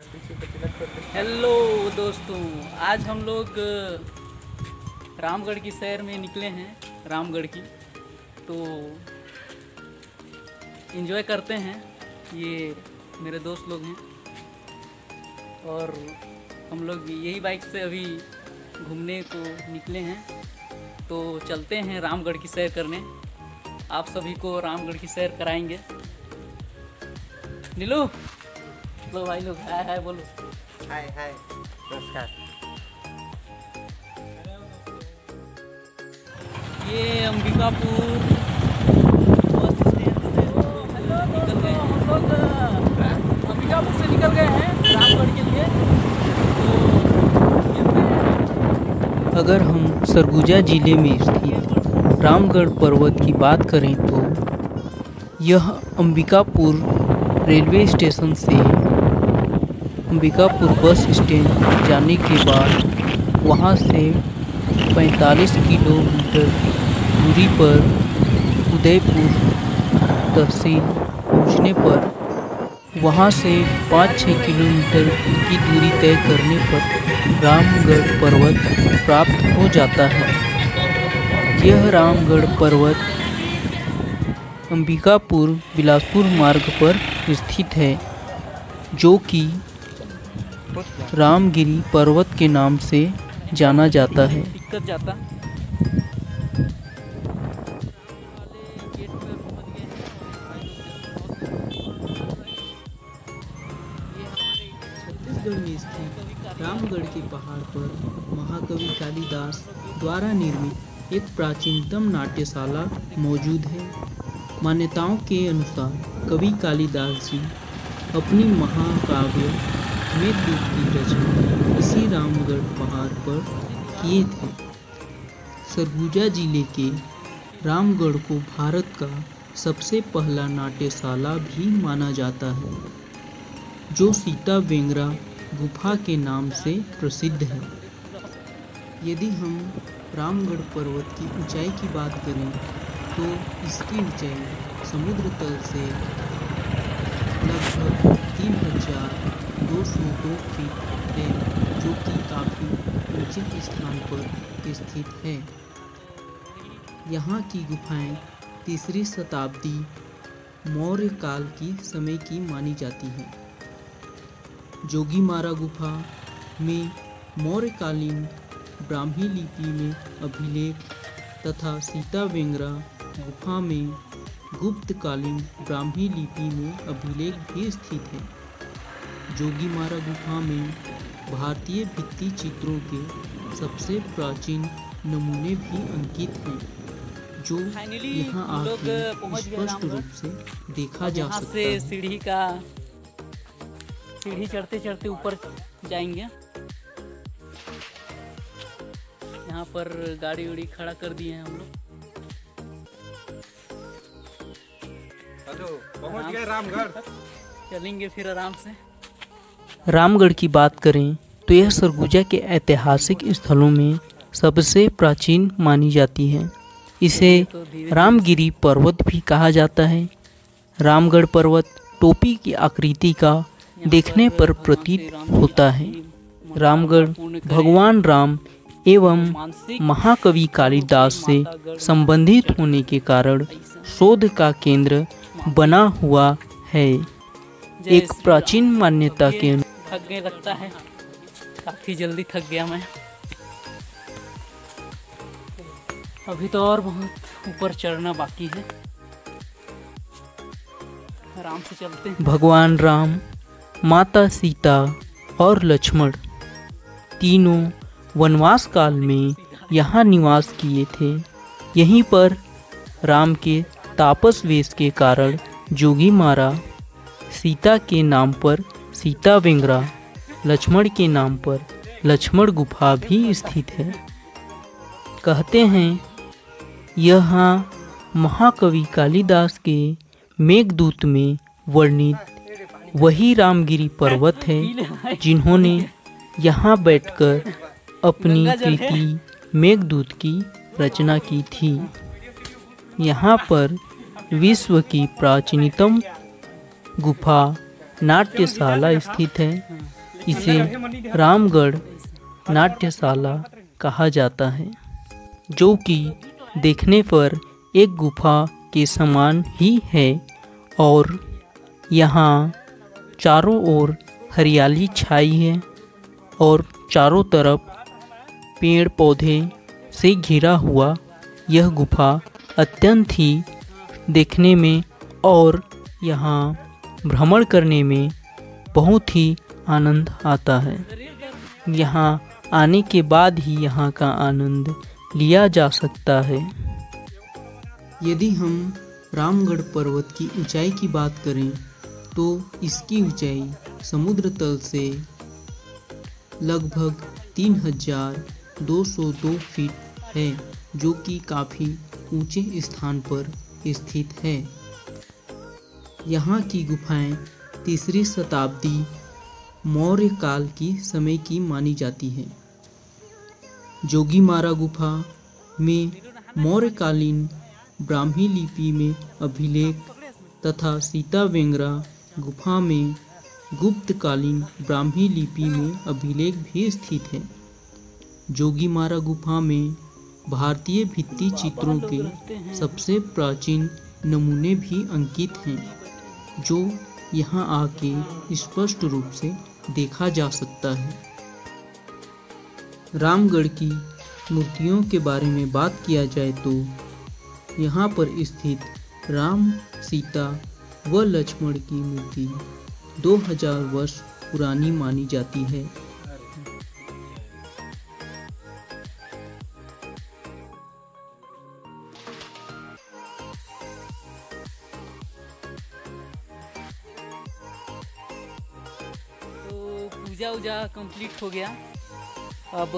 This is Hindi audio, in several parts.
हेलो दोस्तों, आज हम लोग रामगढ़ की सैर में निकले हैं। रामगढ़ की तो एंजॉय करते हैं। ये मेरे दोस्त लोग हैं और हम लोग यही बाइक से अभी घूमने को निकले हैं। तो चलते हैं रामगढ़ की सैर करने। आप सभी को रामगढ़ की सैर कराएंगे। नीलू, लो भाई लोग, हाय हाय बोलो। हाय हाय, नमस्कार। ये अंबिकापुर बस स्टैंड से निकल गए हैं। हम लोग अंबिकापुर से निकल गए हैं रामगढ़ के लिए। तो अगर हम सरगुजा जिले में स्थित रामगढ़ पर्वत की बात करें तो यह अंबिकापुर रेलवे स्टेशन से अंबिकापुर बस स्टैंड जाने के बाद वहां से 45 किलोमीटर दूरी पर उदयपुर तहसील पहुंचने पर वहां से 5-6 किलोमीटर की दूरी तय करने पर रामगढ़ पर्वत प्राप्त हो जाता है। यह रामगढ़ पर्वत अंबिकापुर बिलासपुर मार्ग पर स्थित है, जो कि रामगिरी पर्वत के नाम से जाना जाता है। दिक्कत जाता छत्तीसगढ़ में स्थित रामगढ़ के पहाड़ पर महाकवि कालिदास द्वारा निर्मित एक प्राचीनतम नाट्यशाला मौजूद है। मान्यताओं के अनुसार कवि कालिदास जी अपनी महाकाव्य मेघदूत की रचना इसी रामगढ़ पहाड़ पर किए थे। सरगुजा जिले के रामगढ़ को भारत का सबसे पहला नाट्यशाला भी माना जाता है, जो सीता वेंगरा गुफा के नाम से प्रसिद्ध है। यदि हम रामगढ़ पर्वत की ऊंचाई की बात करें तो इसकी ऊंचाई समुद्र तल से लगभग 3202 फीट है, जो कि काफ़ी ऊंचे स्थान पर स्थित है। यहाँ की गुफाएं 3री शताब्दी मौर्य काल की समय की मानी जाती हैं। जोगीमारा गुफा में मौर्यकालीन ब्राह्मी लिपि में अभिलेख तथा सीता वेंगरा गुफा में गुप्तकालीन ब्राह्मी लिपि में अभिलेख भी स्थित है। जोगीमारा गुफा में भारतीय भित्ति चित्रों के सबसे प्राचीन नमूने भी अंकित हैं, जो यहाँ आकर स्पष्ट रूप से देखा जा सकता है। सीढ़ी चढ़ते चढ़ते ऊपर जाएंगे। यहाँ पर गाड़ी उड़ी खड़ा कर दिए हैं हम लोग। पहुंच गए रामगढ़, चलेंगे फिर आराम से। रामगढ़ की बात करें तो यह सरगुजा के ऐतिहासिक स्थलों में सबसे प्राचीन मानी जाती है। इसे रामगिरी पर्वत भी कहा जाता है। रामगढ़ पर्वत टोपी की आकृति का देखने पर प्रतीत होता है। रामगढ़ भगवान राम एवं महाकवि कालिदास से संबंधित होने के कारण शोध का केंद्र बना हुआ है। एक प्राचीन मान्यता के थक गए लगता है, काफी जल्दी थक गया मैं। अभी तो और बहुत ऊपर चढ़ना बाकी है, आराम से चलते हैं। भगवान राम, माता सीता और लक्ष्मण तीनों वनवास काल में यहाँ निवास किए थे। यहीं पर राम के तापस वेश के कारण जोगीमारा, सीता के नाम पर सीता वेंगरा, लक्ष्मण के नाम पर लक्ष्मण गुफा भी स्थित है। कहते हैं यहाँ महाकवि कालिदास के मेघदूत में वर्णित वही रामगिरी पर्वत है, जिन्होंने यहाँ बैठकर अपनी कृति मेघदूत की रचना की थी। यहाँ पर विश्व की प्राचीनतम गुफा नाट्यशाला स्थित है। इसे रामगढ़ नाट्यशाला कहा जाता है, जो कि देखने पर एक गुफा के समान ही है और यहाँ चारों ओर हरियाली छाई है और चारों तरफ पेड़ पौधे से घिरा हुआ यह गुफा अत्यंत ही देखने में और यहाँ भ्रमण करने में बहुत ही आनंद आता है। यहाँ आने के बाद ही यहाँ का आनंद लिया जा सकता है। यदि हम रामगढ़ पर्वत की ऊंचाई की बात करें तो इसकी ऊंचाई समुद्र तल से लगभग 3202 फीट है, जो कि काफ़ी ऊंचे स्थान पर स्थित है। यहाँ की गुफाएं 3री शताब्दी मौर्य काल की समय की मानी जाती है। जोगीमारा गुफा में मौर्यकालीन ब्राह्मी लिपि में अभिलेख तथा सीता वेंगरा गुफा में गुप्तकालीन ब्राह्मी लिपि में अभिलेख भी स्थित है। जोगीमारा गुफा में भारतीय भित्ति चित्रों के सबसे प्राचीन नमूने भी अंकित हैं, जो यहाँ आके स्पष्ट रूप से देखा जा सकता है। रामगढ़ की मूर्तियों के बारे में बात किया जाए तो यहाँ पर स्थित राम, सीता व लक्ष्मण की मूर्ति 2000 वर्ष पुरानी मानी जाती है। पूजा उजा कंप्लीट हो गया। अब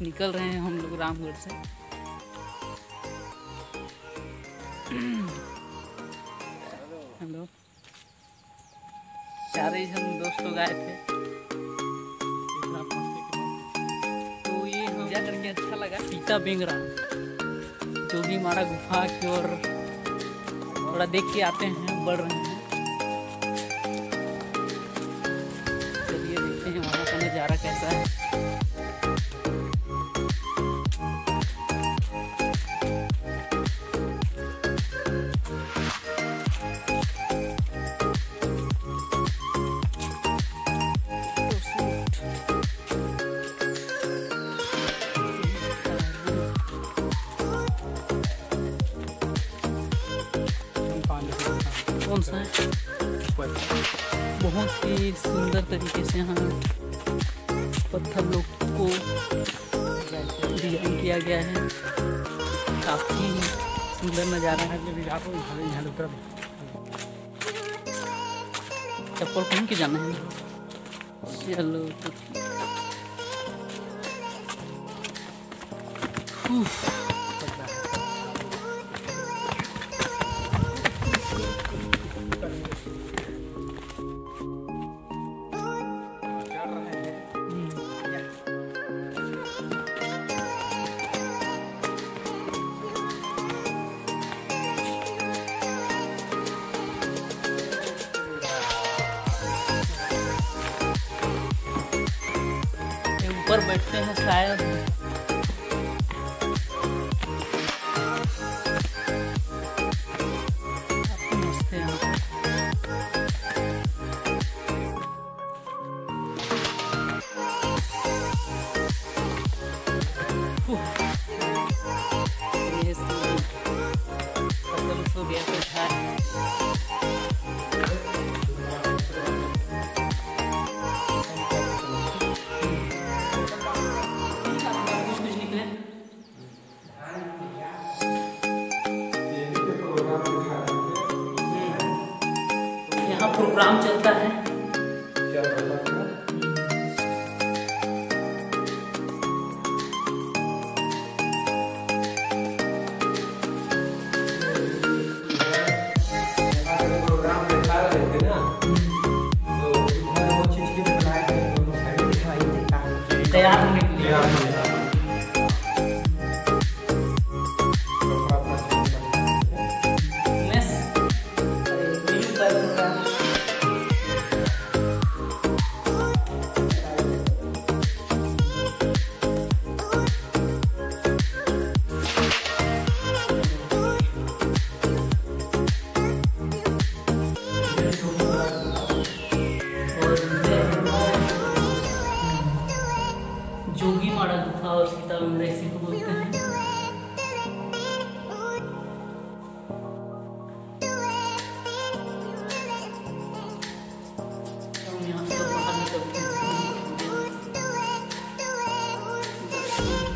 निकल रहे हैं हम लोग रामगढ़ से। हेलो, चारे हम दोस्त लोग आए थे, तो ये हम पूजा करके अच्छा लगा। सीता बेंगरा जोगीमारा गुफा की ओर थोड़ा देख के आते हैं, बढ़ रहे हैं। वहाँ का नज़ारा कैसा है। कौन सा है? बहुत ही सुंदर तरीके से यहाँ पत्थर लोग को डिजाइन किया गया है। काफ़ी सुंदर नज़ारा है। चप्पल पहन के जाना है। चलो ऊपर बैठते हैं शायद। मस्त है यहाँ पर। ये फसल सो गया तो था। यहाँ प्रोग्राम चलता है। तैयार होने के लिए तो